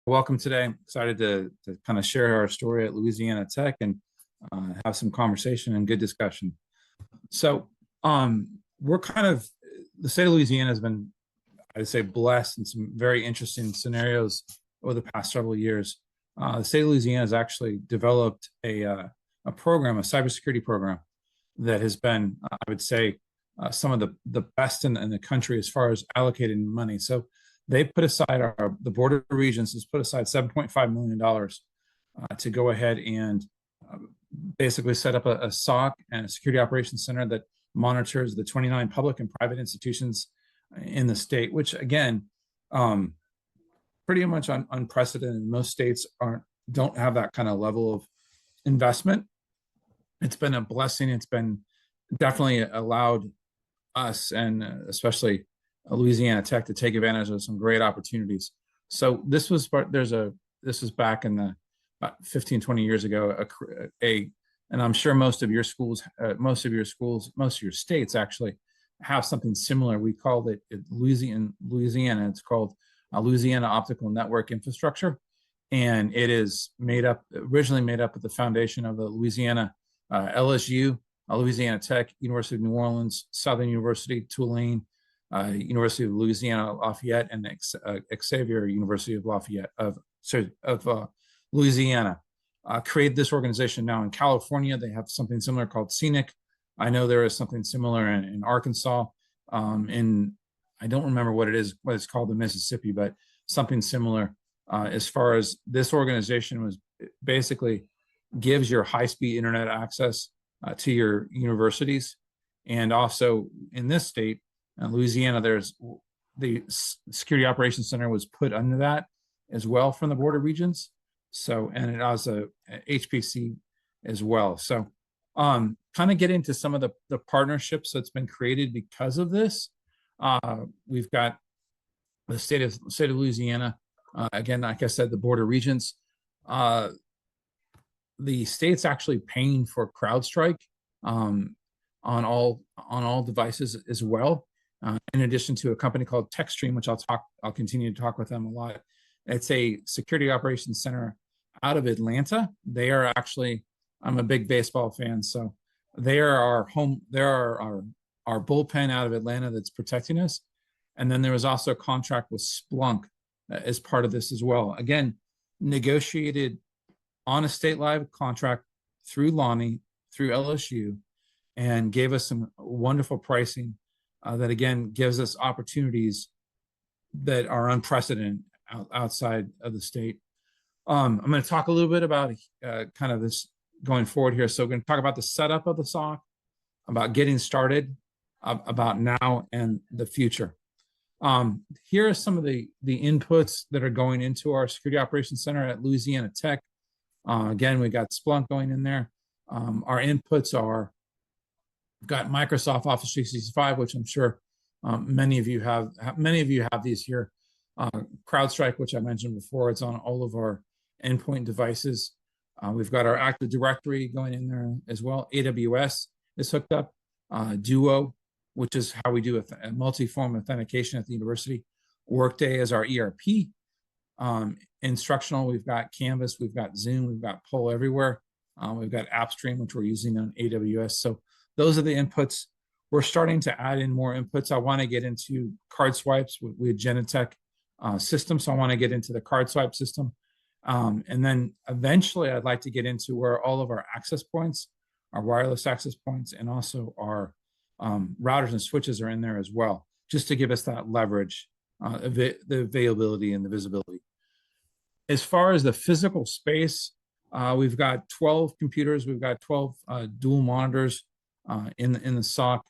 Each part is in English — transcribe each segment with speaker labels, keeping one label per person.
Speaker 1: Welcome today. I'm excited to kind of share our story at Louisiana Tech and have some conversation and good discussion. So we're kind of, the state of Louisiana has been, I'd say, blessed in some very interesting scenarios over the past several years. The state of Louisiana has actually developed a program, a cybersecurity program that has been, I would say, some of the best in the country as far as allocating money. So they put aside, the Board of Regents has put aside $7.5 million to go ahead and basically set up a SOC and a security operations center that monitors the 29 public and private institutions in the state, which again, pretty much unprecedented. Most states don't have that kind of level of investment. It's been a blessing. It's been definitely allowed us, and especially Louisiana Tech, to take advantage of some great opportunities. So this was back in the about 15, 20 years ago, and I'm sure most of your states actually have something similar. We called it Louisiana. It's called Louisiana Optical Network Infrastructure. And it is originally made up at the foundation of the Louisiana LSU, Louisiana Tech, University of New Orleans, Southern University, Tulane, University of Louisiana Lafayette, and Xavier University of Lafayette of Louisiana. Created this organization. Now in California, they have something similar called Scenic. I know there is something similar in Arkansas. I don't remember what it's called in Mississippi, but something similar. As far as this organization was, basically gives your high-speed internet access to your universities. And also in this state, Louisiana, there's the Security Operations Center was put under that as well from the Board of Regents. So, and it has a HPC as well. So kind of get into some of the partnerships that's been created because of this. We've got the state of Louisiana. Again, like I said, the Board of Regents. The state's actually paying for CrowdStrike on all devices as well. In addition to a company called TechStream, which I'll continue to talk with them a lot. It's a security operations center out of Atlanta. They are actually, I'm a big baseball fan, so they are our home. They're our bullpen out of Atlanta that's protecting us. And then there was also a contract with Splunk as part of this as well. Again, negotiated on a state live contract through LONI, through LSU, and gave us some wonderful pricing that again gives us opportunities that are unprecedented outside of the state. I'm going to talk a little bit about kind of this going forward here. So we're going to talk about the setup of the SOC, about getting started, about now and the future. Here are some of the inputs that are going into our Security Operations Center at Louisiana Tech. Again, we got Splunk going in there. Our inputs are, we've got Microsoft Office 365, which I'm sure many of you have. Many of you have these here. CrowdStrike, which I mentioned before, it's on all of our endpoint devices. We've got our Active Directory going in there as well. AWS is hooked up. Duo, which is how we do a multi-form authentication at the university. Workday is our ERP. Instructional, we've got Canvas, we've got Zoom, we've got Poll Everywhere. We've got AppStream, which we're using on AWS. So those are the inputs. We're starting to add in more inputs. I want to get into card swipes with Genetech system. So I want to get into the card swipe system. And then eventually I'd like to get into where all of our access points, our wireless access points, and also our routers and switches are in there as well, just to give us that leverage, the availability and the visibility. As far as the physical space, we've got 12 computers. We've got 12 dual monitors in the SOC,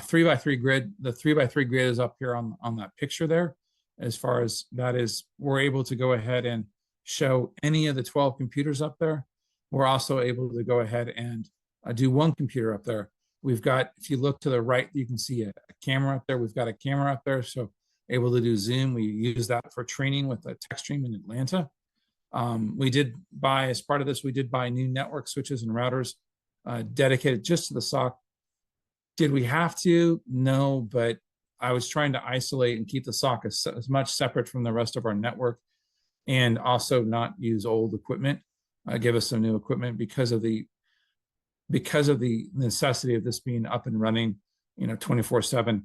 Speaker 1: 3x3 grid. The 3x3 grid is up here on that picture there. As far as that is, we're able to go ahead and show any of the 12 computers up there. We're also able to go ahead and do one computer up there. We've got, if you look to the right, you can see a camera up there. We've got a camera up there, so able to do Zoom. We use that for training with a TechStream in Atlanta. We did buy, as part of this, we did buy new network switches and routers dedicated just to the SOC. Did we have to? No, but I was trying to isolate and keep the SOC as much separate from the rest of our network and also not use old equipment, give us some new equipment because of the necessity of this being up and running, 24/7.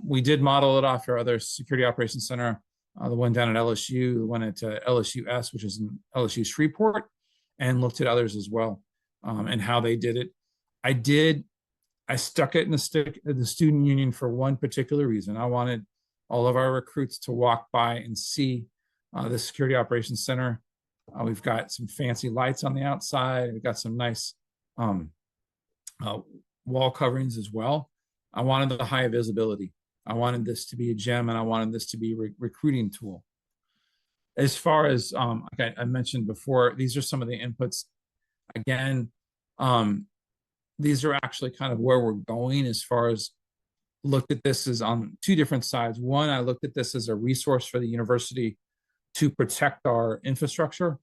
Speaker 1: We did model it off our other security operations center, the one down at LSU, the one at LSUS, which is in LSU Shreveport, and looked at others as well, and how they did it. I stuck it in the student union for one particular reason. I wanted all of our recruits to walk by and see the Security Operations Center. We've got some fancy lights on the outside. We've got some nice wall coverings as well. I wanted the high visibility. I wanted this to be a gem, and I wanted this to be a recruiting tool. As far as, like I mentioned before, these are some of the inputs. Again, these are actually kind of where we're going as far as looked at this as on two different sides. One, I looked at this as a resource for the university to protect our infrastructure,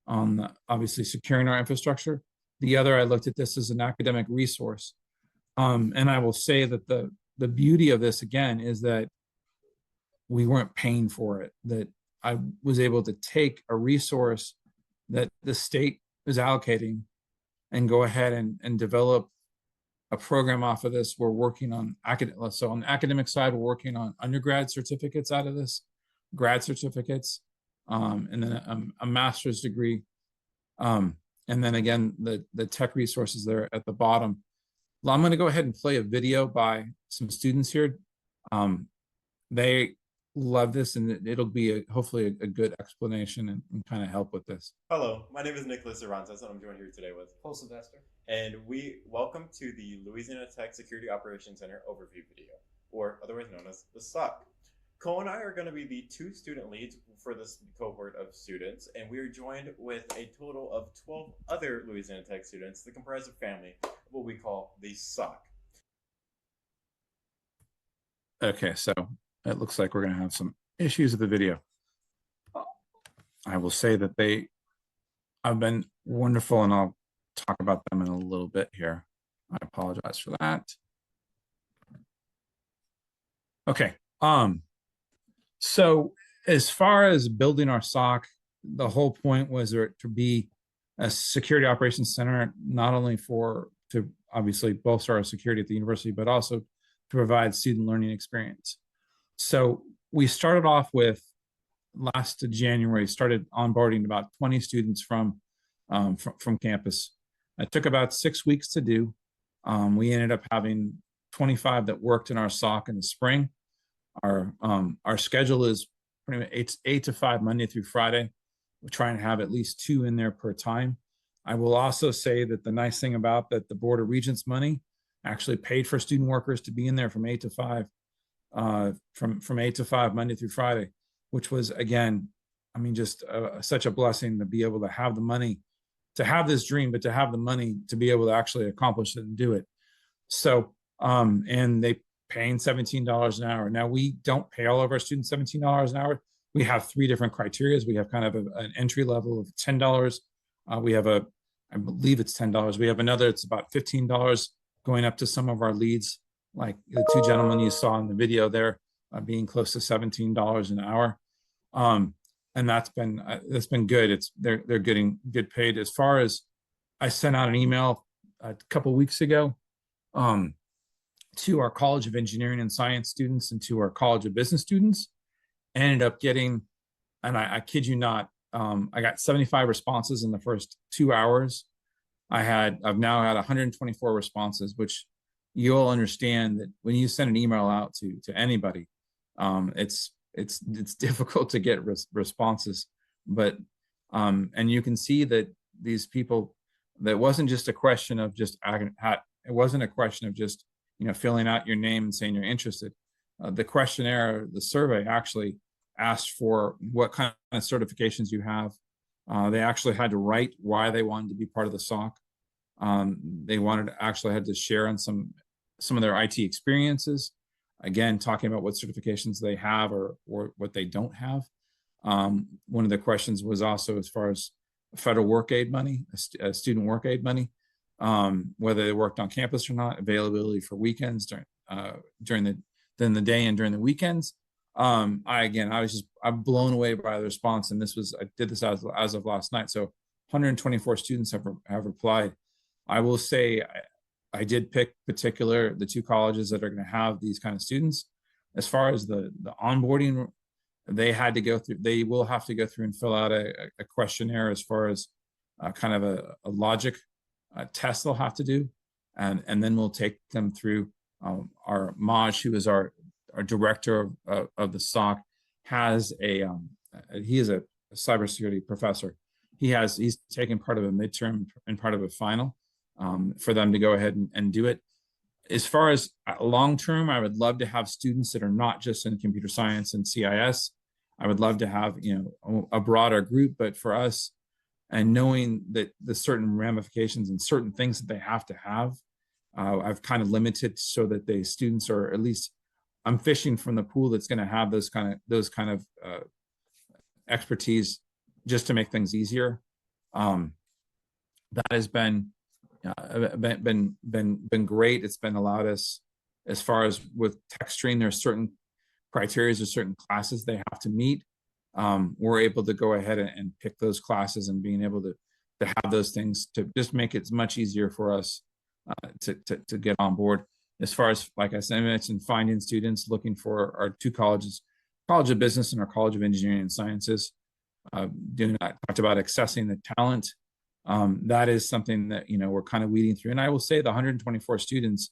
Speaker 1: obviously securing our infrastructure. The other, I looked at this as an academic resource. And I will say that the beauty of this, again, is that we weren't paying for it, that I was able to take a resource that the state is allocating and go ahead and develop a program off of this. We're working on so on the academic side, we're working on undergrad certificates out of this, grad certificates, and then a master's degree. And then again, the tech resources there at the bottom. Well, I'm going to go ahead and play a video by some students here. They love this, and it'll be hopefully a good explanation and kind of help with this.
Speaker 2: Hello, my name is Nicholas Arantes, and I'm joined here today with
Speaker 3: Paul Sylvester.
Speaker 2: And we welcome to the Louisiana Tech Security Operations Center overview video, or otherwise known as the SOC. Cole and I are going to be the two student leads for this cohort of students, and we are joined with a total of 12 other Louisiana Tech students that comprise a family of what we call the SOC.
Speaker 1: Okay, so it looks like we're going to have some issues with the video. I will say that they have been wonderful, and I'll talk about them in a little bit here. I apologize for that. Okay. So as far as building our SOC, the whole point was there to be a security operations center, not only to obviously bolster our security at the university, but also to provide student learning experience. So we started off with last January, started onboarding about 20 students from campus. It took about 6 weeks to do. We ended up having 25 that worked in our SOC in the spring. Our schedule is pretty much 8 to 5 Monday through Friday. We try and have at least 2 in there per time. I will also say that the nice thing about that, the Board of Regents money actually paid for student workers to be in there from 8 to 5, from 8 to 5 Monday through Friday, which was, again, I mean, just such a blessing to be able to have the money, to have this dream, but to have the money to be able to actually accomplish it and do it. So, and they paying $17 an hour. Now, we don't pay all of our students $17 an hour. We have 3 different criteria. We have kind of an entry level of $10. We have I believe it's $10. We have another, it's about $15 going up to some of our leads, like the 2 gentlemen you saw in the video there, being close to $17 an hour. And that's been good. They're getting good paid. As far as, I sent out an email a couple weeks ago to our College of Engineering and Science students and to our College of Business students. Ended up getting, and I kid you not, I got 75 responses in the first 2 hours. I've now had 124 responses, which you'll understand that when you send an email out to anybody, it's difficult to get responses, but and you can see that these people, that wasn't just a question of just, it wasn't a question of just, filling out your name and saying you're interested. The questionnaire, the survey actually asked for what kind of certifications you have. They actually had to write why they wanted to be part of the SOC. They had to share on some of their IT experiences. Again, talking about what certifications they have or what they don't have. One of the questions was also as far as federal work aid money, student work aid money, whether they worked on campus or not, availability for weekends during the day and during the weekends. I'm blown away by the response. And I did this as of last night. So 124 students have replied. I will say I did pick the two colleges that are going to have these kind of students. As far as the onboarding, they will have to go through and fill out a questionnaire as far as kind of a logic test they'll have to do. And then we'll take them through our Maj, who is our director of the SOC, he is a cybersecurity professor. He's taken part of a midterm and part of a final for them to go ahead and do it. As far as long term, I would love to have students that are not just in computer science and CIS. I would love to have a broader group, but for us, and knowing that the certain ramifications and certain things that they have to have, I've kind of limited so that the students are at least, I'm fishing from the pool that's going to have those kind of expertise just to make things easier. That has been great. It's been allowed us, as far as with TechStream, there's certain criteria or certain classes they have to meet. We're able to go ahead and pick those classes, and being able to have those things to just make it much easier for us to get on board. As far as, like I said, I mentioned finding students, looking for our two colleges, College of Business and our College of Engineering and Sciences. I talked about accessing the talent. That is something that we're kind of weeding through. And I will say the 124 students,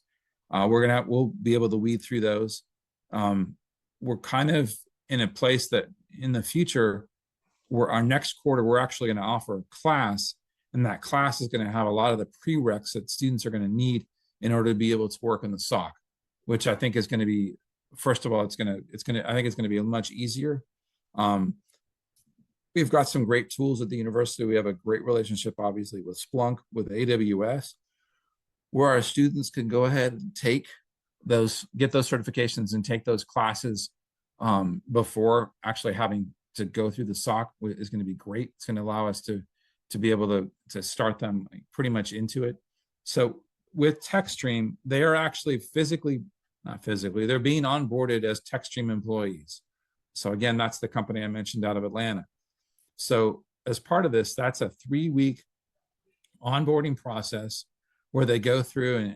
Speaker 1: we'll be able to weed through those. We're kind of in a place that in the future, where our next quarter, we're actually going to offer a class, and that class is going to have a lot of the prereqs that students are going to need in order to be able to work in the SOC, which I think is going to be, first of all, I think it's going to be much easier. We've got some great tools at the university. We have a great relationship, obviously, with Splunk, with AWS, where our students can go ahead and get those certifications and take those classes before actually having to go through the SOC is going to be great. It's going to allow us to be able to start them pretty much into it. So with TechStream, they are actually they're being onboarded as TechStream employees. So again, that's the company I mentioned out of Atlanta. So as part of this, that's a 3-week onboarding process where they go through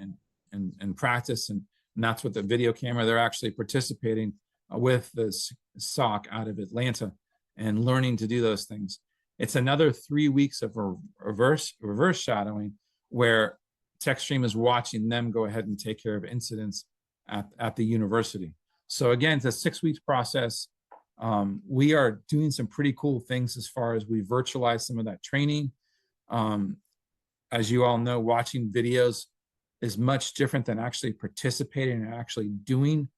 Speaker 1: and practice, and that's with the video camera. They're actually participating with the SOC out of Atlanta and learning to do those things. It's another 3 weeks of reverse shadowing, where TechStream is watching them go ahead and take care of incidents at the university. So again, it's a 6 weeks process. We are doing some pretty cool things as far as we virtualize some of that training. As you all know, watching videos is much different than actually participating and actually doing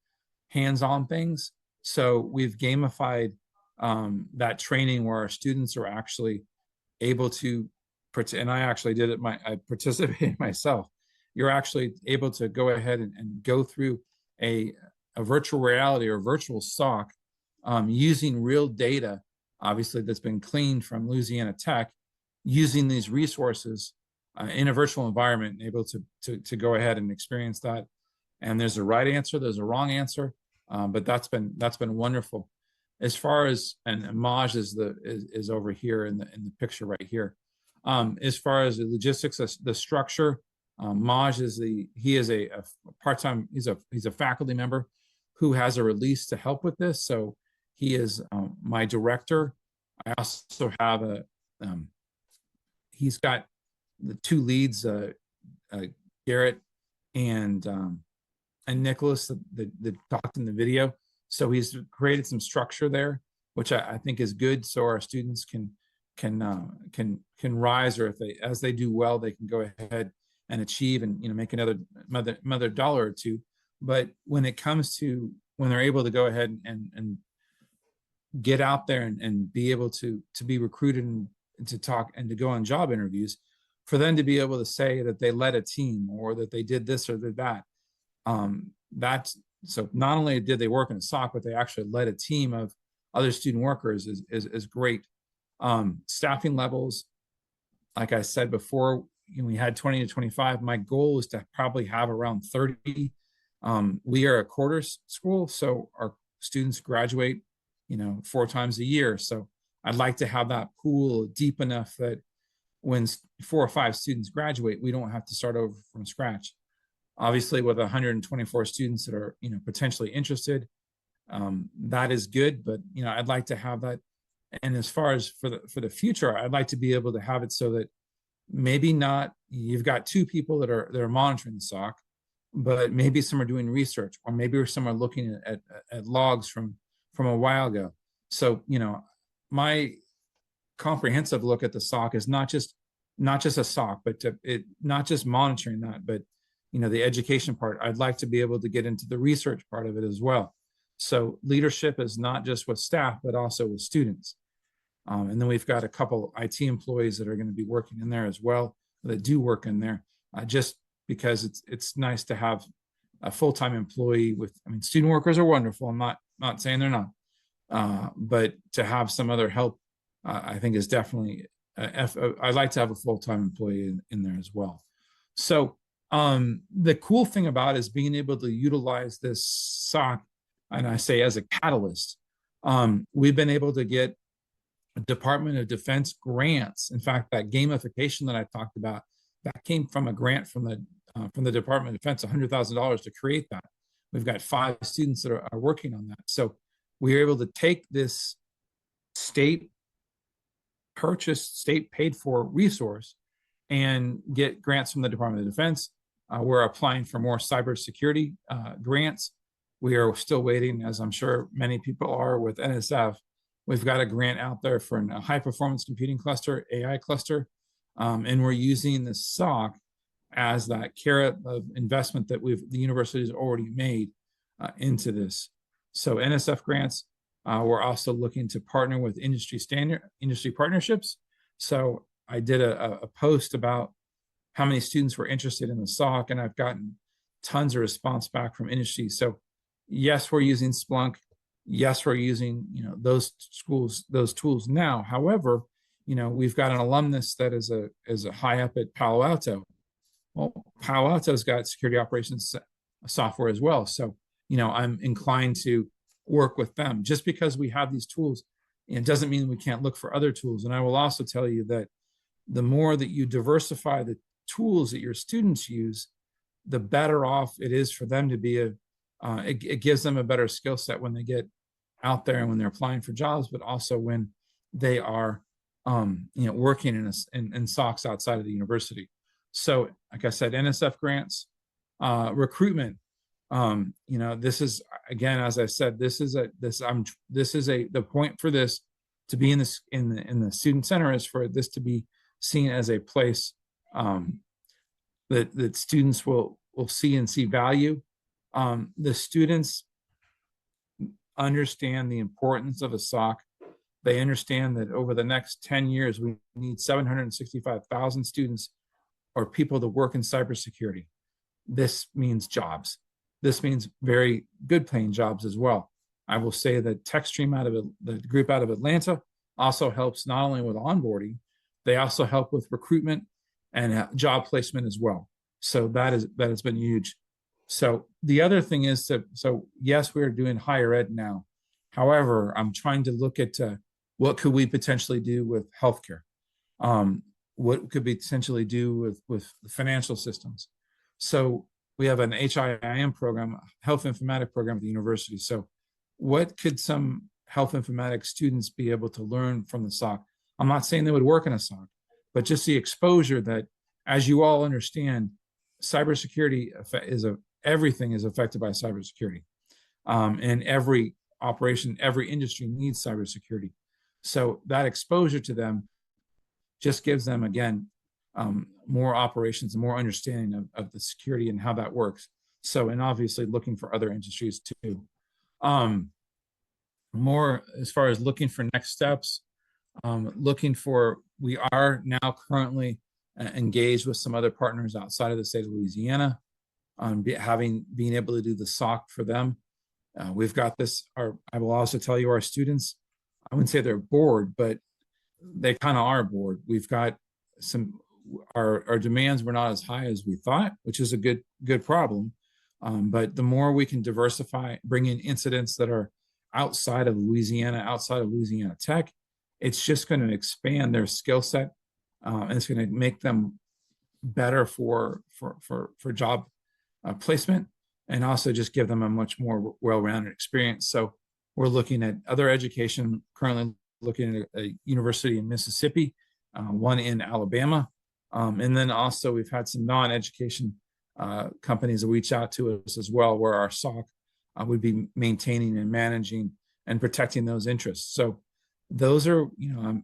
Speaker 1: hands-on things. So we've gamified that training where our students are actually able to, and I actually did it, I participated myself. You're actually able to go ahead and go through a virtual reality or virtual SOC using real data, obviously, that's been cleaned from Louisiana Tech, using these resources in a virtual environment, and able to go ahead and experience that. And there's a right answer, there's a wrong answer, but that's been wonderful. As far as, and Maj is over here in the picture right here. As far as the logistics, the structure, Maj is a part-time, he's a faculty member who has a release to help with this. So he is my director. I also have he's got the two leads, Garrett and Nicholas that talked in the video. So he's created some structure there, which I think is good. So our students can rise, or as they do well, they can go ahead and achieve and make another dollar or two. But when it comes to when they're able to go ahead and get out there and be able to be recruited and to talk and to go on job interviews, for them to be able to say that they led a team or that they did this or did that, that's, so not only did they work in a SOC, but they actually led a team of other student workers is great. Staffing levels, like I said before, we had 20 to 25. My goal is to probably have around 30. We are a quarter school, so our students graduate, 4 times a year. So I'd like to have that pool deep enough that when 4 or 5 students graduate, we don't have to start over from scratch. Obviously, with 124 students that are, potentially interested, that is good. But I'd like to have that. And as far as for the future, I'd like to be able to have it so that maybe not you've got 2 people that are monitoring the SOC, but maybe some are doing research, or maybe some are looking at logs from a while ago. So my comprehensive look at the SOC is not just a SOC, but not just monitoring that, but the education part. I'd like to be able to get into the research part of it as well. So leadership is not just with staff, but also with students. And then we've got a couple IT employees that are going to be working in there as well, that do work in there, just because it's nice to have a full-time employee student workers are wonderful. I'm not saying they're not, but to have some other help, I think is definitely, I'd like to have a full-time employee in there as well. So the cool thing about is being able to utilize this SOC, and I say as a catalyst, we've been able to get Department of Defense grants. In fact, that gamification that I talked about, that came from a grant from the Department of Defense, $100,000 to create that. We've got 5 students that are working on that. So we were able to take this state purchased, state paid for resource and get grants from the Department of Defense. We're applying for more cybersecurity grants. We are still waiting, as I'm sure many people are with NSF. We've got a grant out there for a high performance computing cluster, AI cluster, and we're using the SOC as that carrot of investment that the university has already made into this. So NSF grants, we're also looking to partner with industry partnerships. So I did a post about how many students were interested in the SOC, and I've gotten tons of response back from industry. So yes, we're using Splunk. Yes, we're using those tools now. However, we've got an alumnus that is a high up at Palo Alto. Well, Palo Alto's got security operations software as well. So I'm inclined to work with them. Just because we have these tools, it doesn't mean we can't look for other tools. And I will also tell you that the more that you diversify the tools that your students use, the better off it is for them to be it gives them a better skill set when they get out there and when they're applying for jobs, but also when they are working in SOCs outside of the university. So like I said, NSF grants, recruitment. This is, again, as I said, the point for this to be in the student center is for this to be seen as a place that students will see value. The students understand the importance of a SOC. They understand that over the next 10 years, we need 765,000 students or people to work in cybersecurity. This means jobs. This means very good paying jobs as well. I will say that TechStream the group out of Atlanta also helps not only with onboarding, they also help with recruitment and job placement as well. So that has been huge. So the other thing is so yes, we're doing higher ed now. However, I'm trying to look at what could we potentially do with healthcare? What could we potentially do with the financial systems? So we have an HIIM program, health informatics program at the university. So what could some health informatics students be able to learn from the SOC? I'm not saying they would work in a SOC, but just the exposure that, as you all understand, cybersecurity everything is affected by cybersecurity. And every operation, every industry needs cybersecurity. So that exposure to them just gives them, again, more operations and more understanding of the security and how that works. So, and obviously looking for other industries too. More as far as looking for next steps, we are now currently engaged with some other partners outside of the state of Louisiana, being able to do the SOC for them. We've got this, I will also tell you, our students, I wouldn't say they're bored, but they kind of are bored. We've got our demands were not as high as we thought, which is a good problem. But the more we can diversify, bring in incidents that are outside of Louisiana Tech. It's just going to expand their skill set, and it's going to make them better for job placement, and also just give them a much more well-rounded experience. So we're looking at other education, currently looking at a university in Mississippi, one in Alabama, and then also we've had some non-education companies reach out to us as well, where our SOC would be maintaining and managing and protecting those interests. So those are,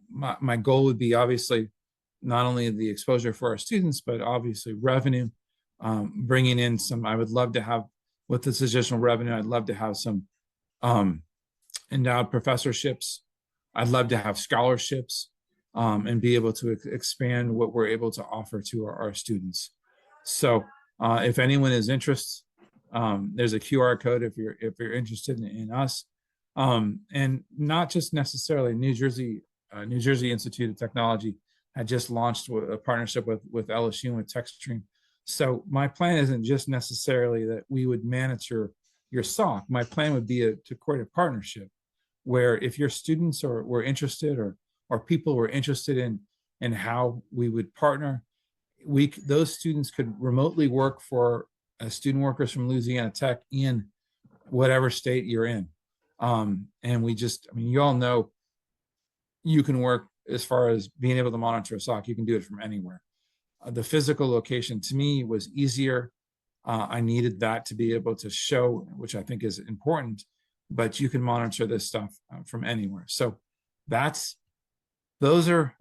Speaker 1: my goal would be obviously not only the exposure for our students, but obviously revenue, bringing in some, I would love to have, with this additional revenue, I'd love to have some endowed professorships. I'd love to have scholarships, and be able to expand what we're able to offer to our students. So if anyone is interested, there's a QR code if you're interested in us, and not just necessarily New Jersey Institute of Technology had just launched a partnership with LSU and with TechStream. So my plan isn't just necessarily that we would manage your SOC. My plan would be to create a partnership where if your students were interested, or people were interested in how we would partner, those students could remotely work for student workers from Louisiana Tech in whatever state you're in. And you all know you can work, as far as being able to monitor a SOC, you can do it from anywhere. The physical location to me was easier. I needed that to be able to show, which I think is important, but you can monitor this stuff from anywhere. So those are,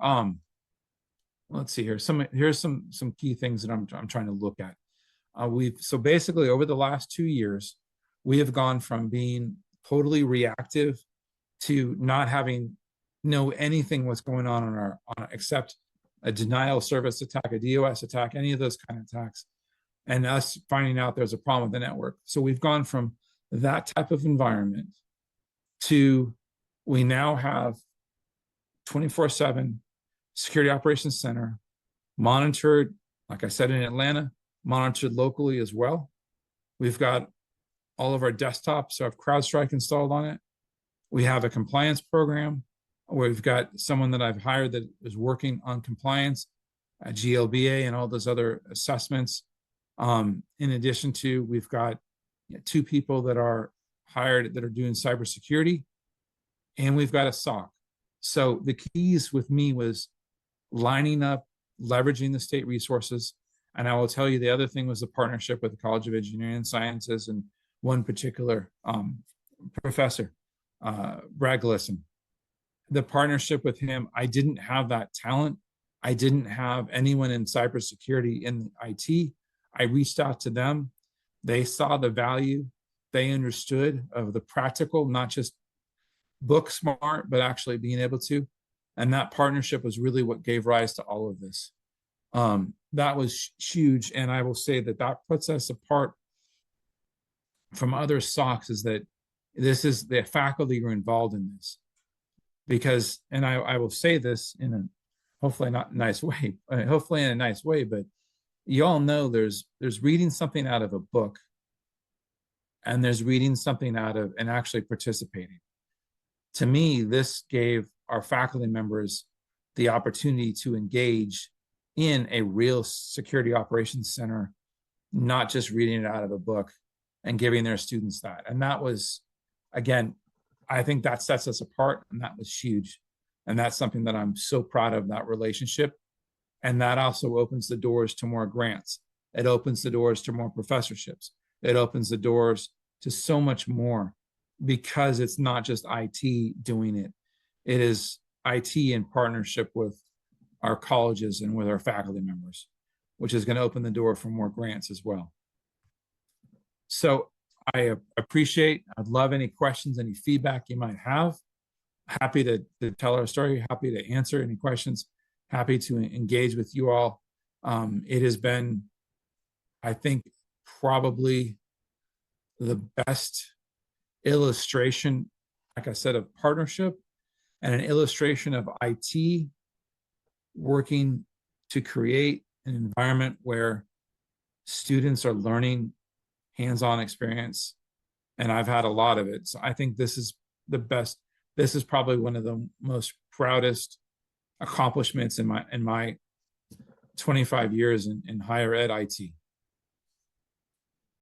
Speaker 1: let's see here. Here's some key things that I'm trying to look at. So basically over the last 2 years, we have gone from being totally reactive to not having know anything what's going on except a denial of service attack, a DOS attack, any of those kind of attacks, and us finding out there's a problem with the network. So we've gone from that type of environment to, we now have 24/7 Security Operations Center, monitored, like I said, in Atlanta, monitored locally as well. We've got all of our desktops have CrowdStrike installed on it. We have a compliance program where we've got someone that I've hired that is working on compliance, GLBA, and all those other assessments. In addition to, we've got 2 people that are hired that are doing cybersecurity, and we've got a SOC. So the keys with me was lining up, leveraging the state resources. And I will tell you, the other thing was the partnership with the College of Engineering and Sciences and one particular professor, Brad Glisson. The partnership with him, I didn't have that talent. I didn't have anyone in cybersecurity in IT. I reached out to them. They saw the value. They understood of the practical, not just book smart, but actually being able to. And that partnership was really what gave rise to all of this. That was huge. And I will say that puts us apart from other SOCs, is that this is the faculty who are involved in this. Because, and I will say this in a hopefully not nice way, hopefully in a nice way, but you all know there's reading something out of a book, and there's reading something out of and actually participating. To me, this gave our faculty members the opportunity to engage in a real security operations center, not just reading it out of a book and giving their students that. And that was, again, I think that sets us apart, and that was huge. And that's something that I'm so proud of, that relationship. And that also opens the doors to more grants. It opens the doors to more professorships. It opens the doors to so much more, because it's not just IT doing it. It is IT in partnership with our colleges and with our faculty members, which is going to open the door for more grants as well. So I appreciate, I'd love any questions, any feedback you might have. Happy to tell our story, happy to answer any questions, happy to engage with you all. It has been, I think, probably the best illustration, like I said, of partnership, and an illustration of IT working to create an environment where students are learning hands-on experience. And I've had a lot of it. So I think this has the best. This is probably one of the most proudest accomplishments in my 25 years in higher ed IT.